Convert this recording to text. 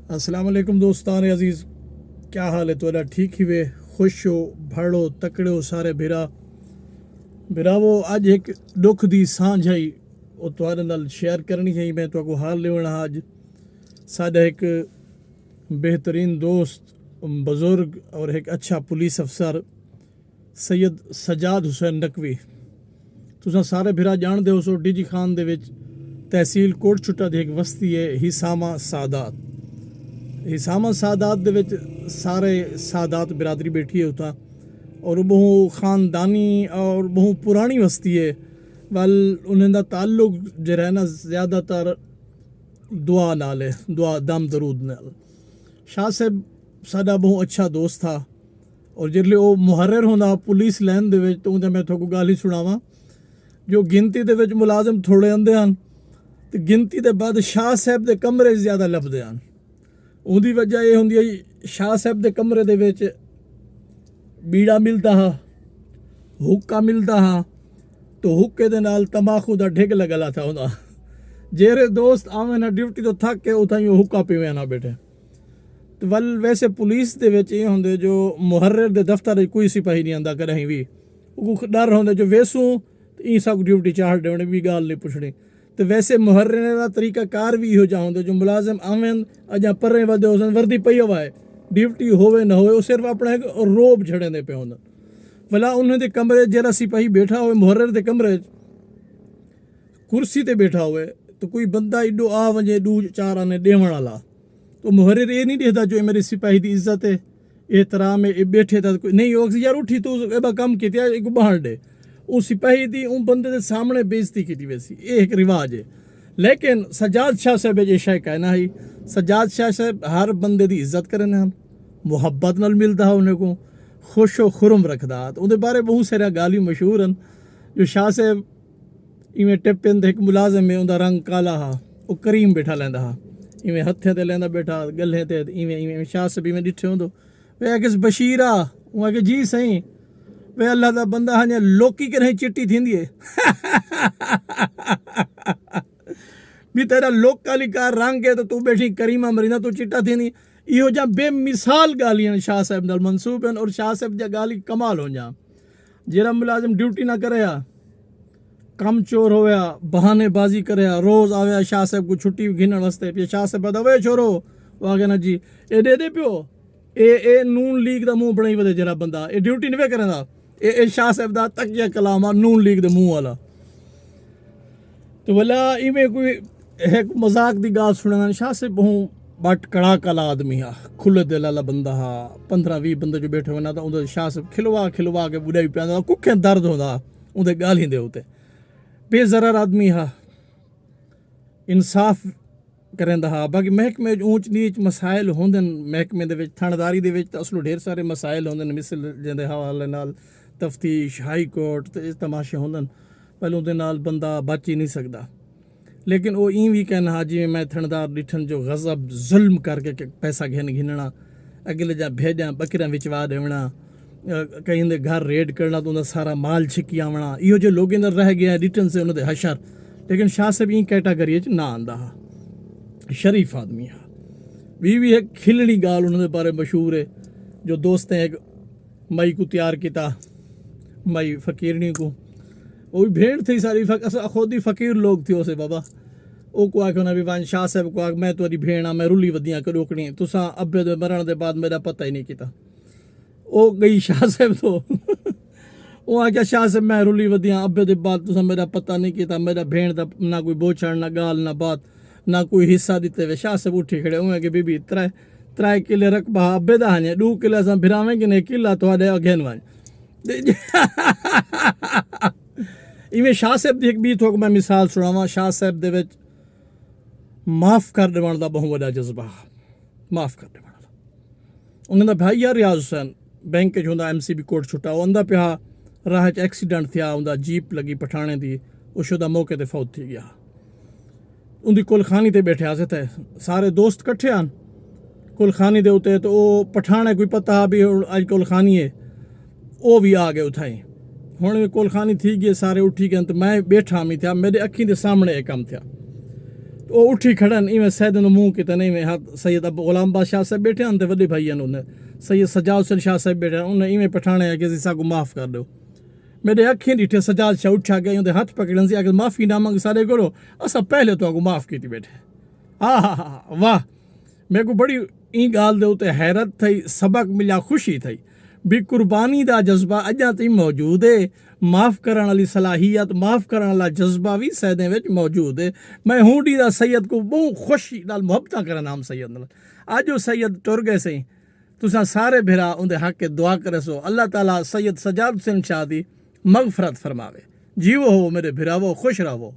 अस्सलाम वालेकुम दोस्तान अजीज़, क्या हाल है तुहाडा? ठीक ही वे? खुश हो, भड़ो, तकड़े हो सारे बिरावो। अज एक दुख दी सांझ है वो तुहाडे नाल शेयर करनी है। मैं तुहाको हाल लेवना अज साडा एक बेहतरीन दोस्त, बुजुर्ग और एक अच्छा पुलिस अफसर सैयद सजाद हुसैन नकवी। तुसां सारे बिरा जानदे हो सो डिजी खान दे विच तहसील कोटछुट्टा दी एक बस्ती है हिसामा सादात। हिसामा सादात दे विच सारे सादात बिरादरी बैठी है उता, और बहु ख़ानदानी और बहु पुरानी बस्ती है। वल उन्हें दा ताल्लुक जो है ना ज़्यादातर दुआ नाल है, दुआ दम दरूद नाल। शाह साहब साडा बहु अच्छा दोस्त था, और जिसले वो मुहर्रिर होंदा पुलिस लैन दे विच, तो उंदे मैं थोको गल ही सुनावा। जो गिनती दे विच मुलाजिम थोड़े आंदे हैं, तो गिनती दे बाद शाह साहब दे कमरे ज़्यादा लभदे हैं। उनकी वजह यह होंदी है शाह साहब के कमरे दे विच बीड़ा मिलता हा, हुक्का मिलता हा, तो हुक्के दे नाल तंबाकू का ढिग लगला था उनका। जेरे दोस्त आवे ना ड्यूटी तो थक के उतां ही हुक्का पीवे ना बैठे। तो वल वैसे पुलिस दे विच ये होंदे जो मुहर्रिर दे दफ्तर कोई सिपाही नहीं आंदा कदें भी, डर होंदे जो वेसू ई सब ड्यूटी चाढ़ देने भी गल नहीं पुछनी। तो वैसे मुहर्रिर का तरीका कार भी इहो जा होंदे जो मुलाजिम आवेन अजा परे वधे हुसन वर्दी पई होवे, ड्यूटी होवे ना होवे, वो सिर्फ अपना एक रोब छड़े पे होंदन। भला उन्हें दे कमरे जरा सिपाही बैठा होवे मुहर्रिर दे कमरे कुर्सी ते बैठा होवे, तो कोई बंदा एडो आ वजे दू चार आने देवण वाला, तो मुहर्रिर ये नहीं देखता जो मेरे सिपाही की इज्जत है, एहतराम है, बैठे था कोई नहीं हो यार उठी तू एबा कम किया एक बाहर दे, वो सिपाही दी उन बंदे के सामने बेइज्जती की वैसी, ये एक रिवाज है। लेकिन सजाद शाह साहब ये शय कहना है, सजाद शाह साहब हर बंदे की इज्जत करें हैं, मुहब्बत नाल मिलता है, उन्हें को खुशो खुरम रखदा। तो उनके बारे बहुत सारे गाली मशहूर हैं। जो शाह साहब इवें टिपन एक मुलाजिम में उनका रंग काला हा, वो करीम बैठा लेंदा हा, इवें हथे ते लेंदा बैठा गले ते इवें इवें शाह साहब इवें डिठे होंदो वे आके बशीरा वो आके जी सही वे अल्लाह दा बंदा हाँ लोकी के नहीं चिट्टी थींदी है भी तेरा लोक काली कार रंग है तो तू बैठी करीमा मरीना तू चिट्टा थींदी। इहो जा बेमिसाल गालियां शाह साहब नाल मंसूब हैं, और शाह साहब जा गाली कमाल हो जा। जेरा मुलाजिम ड्यूटी ना करे कम चोर होया बहानेबाजी करे रोज आवे शाह साहब को छुट्टी घिनण वास्ते, शाह साहब वे छोरो वो आगे ना जी ए दे दे पियो ए नून लीग दा मुंह बनाई वदे जरा बंदा ए ड्यूटी नहीं करेंदा, ए शाह साहब दा तकिया कलाम आ नून लीग दे मुंह वाला। तो भला इवें कोई एक मजाक दी गाल सुनना। शाह साहब बहु बट कड़ा कला आदमी हा, खुले दिल वाला बंदा हा। 15-20 बंदे जो बैठे होना तो उनके शाह साहब खिलवा खिलवा के बुढ़ाई पैंदा, कुखे दर्द होंदा उनके गाली दे उते। बेजरर आदमी हा, इंसाफ करेंदा हा। बाकी महकमे ऊंच नीच मसाइल होंदे महकमे दे विच थानेदारी दे विच असलों ढेर सारे मसाइल होंदे मिसल जिंदे हवाले नाल तफ्तीश हाई कोर्ट ते तमाशे होंदे, पर उहदे नाल बंदा बच ही नहीं सकदा। लेकिन वो ई भी कहना हा जिवें मैं थानेदार डिठन जो गजब जुल्म करके पैसा घिनना, अगले जा भेजा बकरियां विचवा देवना, कहीं दे घर रेड करना तो उनका सारा माल छिकी आवना, इहो जो लोग अंदर रह गया रिटर्न से उन्होंने हशर। लेकिन शाह साहब ई कैटागरी ना आंदा हा, शरीफ आदमी हा। भी एक खिलड़ी गाल उन्होंने बारे मशहूर है। जो दोस्त हैं एक मई को तैयार किया, मई फकीरनी को, वो भी भेड़ थी सारी खुद ही फकीर लोग थे उसे बाबा। वो को आके भी वन शाह साहब को आके मैं तुरी भेड़ हाँ, मैं रुली वदियाँ रोकनी, तुसा अब्बे दे मरण के बाद मेरा पता ही नहीं किया। वो गई शाह साहब तो वो आख्या शाह साहब मैं रुली वदियाँ अब्बे दे बाद तुसा मेरा पता नहीं किया, मेरा भेड़ का ना कोई बोछड़ ना गाल ना बात ना कोई हिस्सा दिते वे। शाह साहब उठी खड़े उन्हें कि बीबी त्रै किले रकबा अब्बे दा हाँ 2 किले असां भिरावें कि नहीं किला थोड़े अगेन वन इवें शाह साहब की एक बी थोक मैं मिसाल सुनावा। शाह साहब दे विच माफ़ कर देवण दा बहुत वड्डा जज्बा, माफ़ कर देवण दा। उन्होंने भाई यार रियाज हुसैन बैंक होंदा MCB कोटछुट्टा, वो आंदा पिया राह च एक्सीडेंट थिया, उनका जीप लगी पठाने दी, उस मौके ते फौत थी गया। उनकी कुलखानी ते बैठे आसे थे सारे दोस्त कट्ठे आन कुलखानी दे उते, तो वो पठाने कोई पता भी अज कुलखानी है, वो भी आ गए उठाई। हुण कुलखानी थी गई सारे उठी गए, तो मैं बैठा मी था, मेरे अखी के सामने एक कम था। वो उठी खड़न इवें सैयद ने मुंह किते नहीं में हाथ सैयद अब गुलाम बादशाह साहब बैठे हैं ते वड्डे भाई हैं उन्हें सैयद सजाद हुसैन शाह साहब बैठे उन्हें इवें पठाने है कि जी साहब को माफ़ कर दो मेरे अखियां ॾिठे सजाद शाह उठा गए उनके हाथ पकड़न से अगर माफ़ी ना मंग सारे करो असा पहले तो आपको माफ़ की बैठे हा वाह मेरे को बड़ी ई गाल दे उते हैरत थी सबक मिला खुशी थी भी कुर्बानी का जज्बा अजा ताईं मौजूद है माफ़ करने वाली सलाहियत माफ़ करने वाला जज्बा भी सैदे विच मौजूद है मैं हूँ डी दा सैयद को बहुत खुशी नाल मुहब्बत करना नाम सैयद नाल अज वो सैयद टुर गए सही तुसा सारे भिरा उनके हक के दुआ करे सो अल्लाह ताला सैयद सजाद हुसैन शाह दी मगफरत फरमावे जीवो हो मेरे भिरावो खुश रहो।